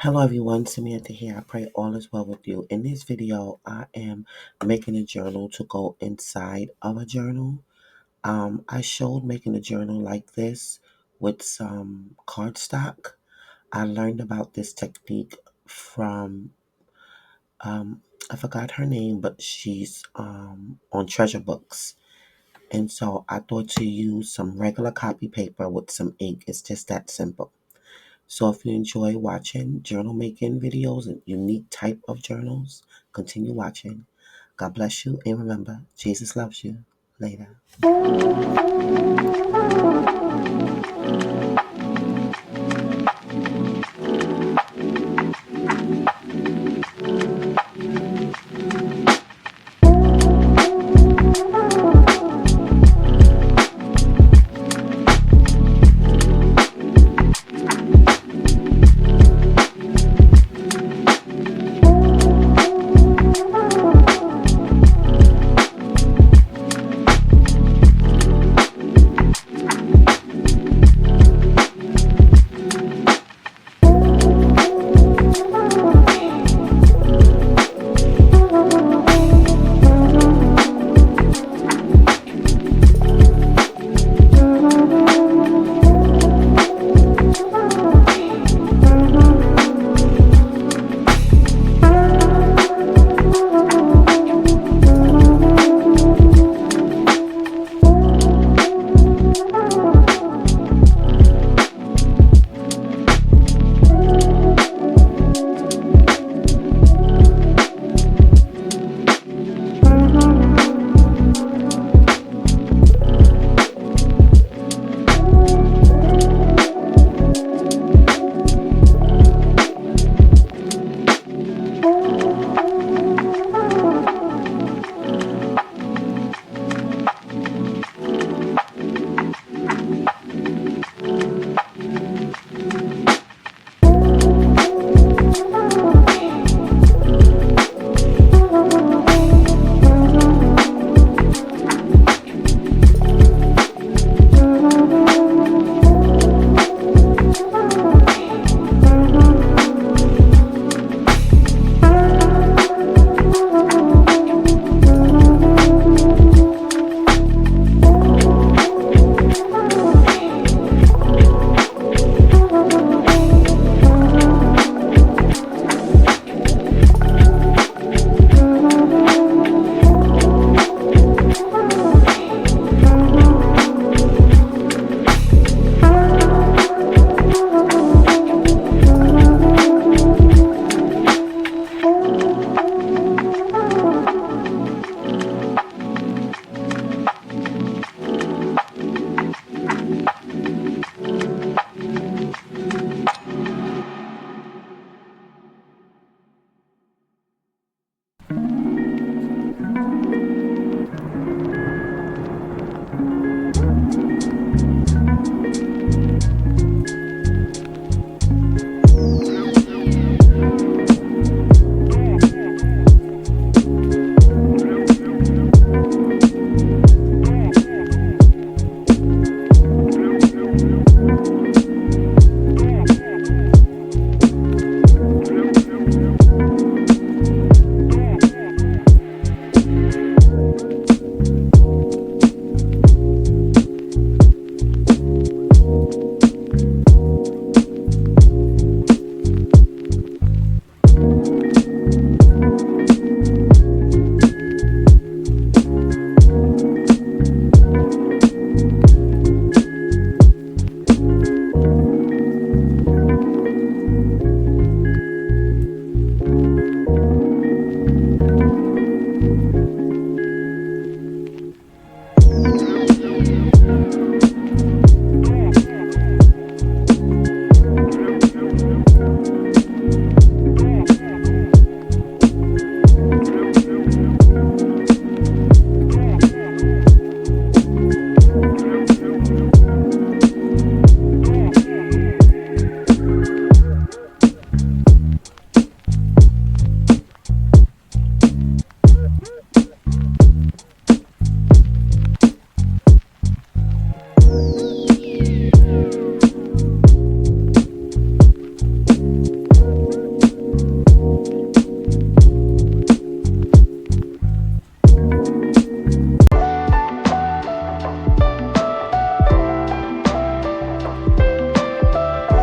Hello everyone, Samantha here. I pray all is well with you. In this video, I am making a journal to go inside of a journal. I showed making a journal like this with some cardstock. I learned about this technique from, I forgot her name, but she's on Treasure Books. And so I thought to use some regular copy paper with some ink. It's just that simple. So if you enjoy watching journal making videos and unique type of journals, continue watching. God bless you, and remember, Jesus loves you. Later.